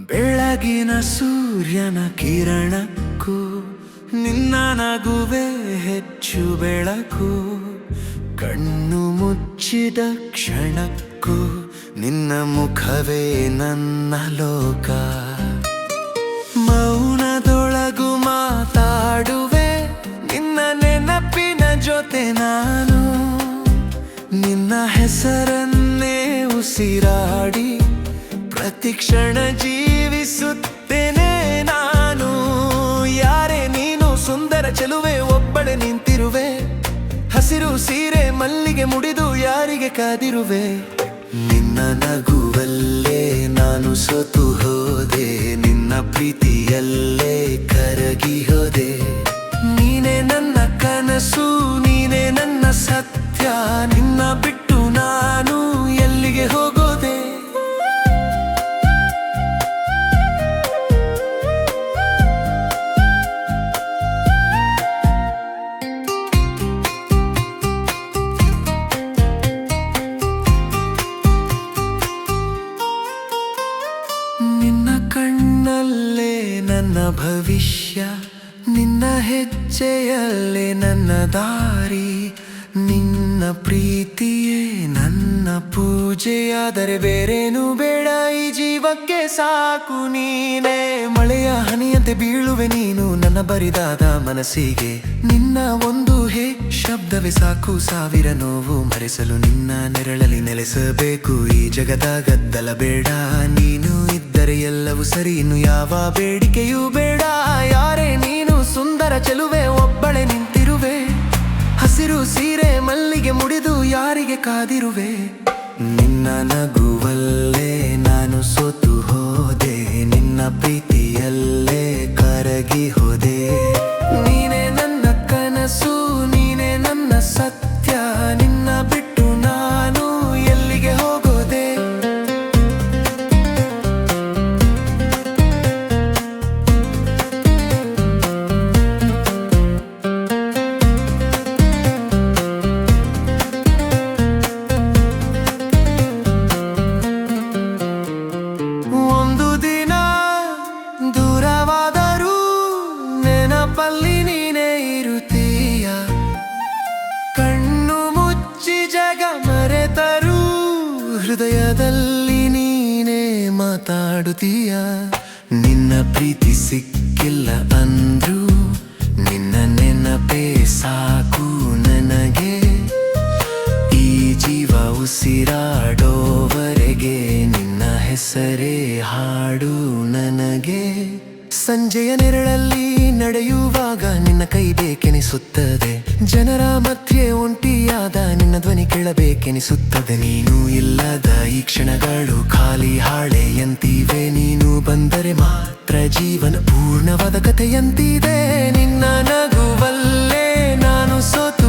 ಬೆಳಗಿನ ಸೂರ್ಯನ ಕಿರಣಕ್ಕೂ ನಿನ್ನ ನಗುವೆ ಹೆಚ್ಚು ಬೆಳಕು. ಕಣ್ಣು ಮುಚ್ಚಿದ ಕ್ಷಣಕ್ಕೂ ನಿನ್ನ ಮುಖವೇ ನನ್ನ ಲೋಕ. ಮೌನದೊಳಗು ಮಾತಾಡುವೆ ನಿನ್ನ ನೆನಪಿನ ಜೊತೆ ನಾನು. ನಿನ್ನ ಹೆಸರನ್ನೇ ಉಸಿರಾಡಿ ಪ್ರತಿಕ್ಷಣ ಜೀವಿಸುತ್ತೇನೆ ನಾನು. ಯಾರೇ ನೀನು ಸುಂದರ ಚೆಲುವೆ, ಒಬ್ಬಳೆ ನಿಂತಿರುವೆ. ಹಸಿರು ಸೀರೆ ಮಲ್ಲಿಗೆ ಮುಡಿದು ಯಾರಿಗೆ ಕಾದಿರುವೆ. ನಿನ್ನ ನಗುವಲ್ಲೇ ನಾನು ಸೋತು ಹೋದೆ, ನಿನ್ನ ಪ್ರೀತಿಯಲ್ಲೇ ಕರಗಿ ಹೋದೆ. ನೀನೇ ನನ್ನ ಕನಸು, ನೀನೇ ನನ್ನ ಸತ್ಯ. ನಿನ್ನ ಬಿಟ್ಟು ನಾನು ಎಲ್ಲಿಗೆ ಹೋಗೋದೆ. ನಿನ್ನ ಕಣ್ಣಲ್ಲೇ ನನ್ನ ಭವಿಷ್ಯ, ನಿನ್ನ ಹೆಜ್ಜೆಯಲ್ಲೇ ನನ್ನ ದಾರಿ. ನಿನ್ನ ಪ್ರೀತಿಯೇ ನನ್ನ ಪೂಜೆಯಾದರೆ ಬೇರೇನು ಬೇಡ ಈ ಜೀವಕ್ಕೆ ಸಾಕು ನೀನೇ. ಮಳೆಯ ಹನಿಯಂತೆ ಬೀಳುವೆ ನೀನು ನನ್ನ ಬರಿದಾದ ಮನಸ್ಸಿಗೆ. ನಿನ್ನ ಒಂದು ಹೇ ಶಬ್ದವೇ ಸಾಕು ಸಾವಿರ ನೋವು ಮರೆಸಲು. ನಿನ್ನ ನೆರಳಲ್ಲಿ ನೆಲೆಸಬೇಕು ಈ ಜಗದ ಗದ್ದಲ ಬೇಡ. ನೀನು ಇದ್ದರೆ ಎಲ್ಲವೂ ಸರಿ, ಇನ್ನು ಯಾವ ಬೇಡಿಕೆಯೂ ಬೇಡ. ಯಾರೇ ನೀನು ಸುಂದರ ಚೆಲುವೆ, ಒಬ್ಬಳೆ ನಿಂತಿರುವೆ. ಹಸಿರು ಸೀರೆ ಮಲ್ಲಿಗೆ ಮುಡಿದು ಯಾರಿಗೆ ಕಾದಿರುವೆ. ನಿನ್ನ ನಗುವಲ್ಲೇ ನಾನು ಸೋತು ಹೋದೆ, ನಿನ್ನ ಪ್ರೀತಿಯಲ್ಲೇ ಕರಗಿ ಹೋದೆ. ನೀನೇ ನನ್ನ ಕನಸು, ನೀನೇ ನನ್ನ ಸತ್ಯ. ನಿನ್ನ ಬಿಟ್ಟು ನಾನು ಎಲ್ಲಿಗೆ ಹೋಗೋದೆ. ಒಂದು ದಿನ ದೂರವಾದರೂ ನೆನಪಲ್ಲಿ ನೀನೇ ಇರುತ್ತೀಯ. ಕಣ್ಣು ಮುಚ್ಚಿ ಜಗ ಮರೆತರೂ ಹೃದಯದಲ್ಲಿ ನೀನೇ ಮಾತಾಡುತ್ತೀಯ. ನಿನ್ನ ಪ್ರೀತಿ ಸಿಕ್ಕಿಲ್ಲ ಅಂದ್ರು ನಿನ್ನ ನೆನಪೇ ಸಾಕು ನನಗೆ. ಈ ಜೀವ ಉಸಿರಾಡೋವರೆಗೆ ನಿನ್ನ ಹೆಸರೇ ಹಾಡು ನನಗೆ. ಸಂಜೆಯ ನೆರಳಲ್ಲಿ ನಡೆಯುವಾಗ ನಿನ್ನ ಕೈ ಬೇಕೆನಿಸುತ್ತದೆ. ಜನರ ಮಧ್ಯೆ ಒಂಟಿಯಾದ ನಿನ್ನ ಧ್ವನಿ ಕೇಳಬೇಕೆನಿಸುತ್ತದೆ. ನೀನು ಇಲ್ಲದ ಈ ಕ್ಷಣಗಳು ಖಾಲಿ ಹಾಳೆಯಂತಿವೆ. ನೀನು ಬಂದರೆ ಮಾತ್ರ ಜೀವನ ಪೂರ್ಣವಾದ ಕಥೆಯಂತಿದೆ. ನಿನ್ನ ನಗುವಲ್ಲೇ ನಾನು ಸೋತು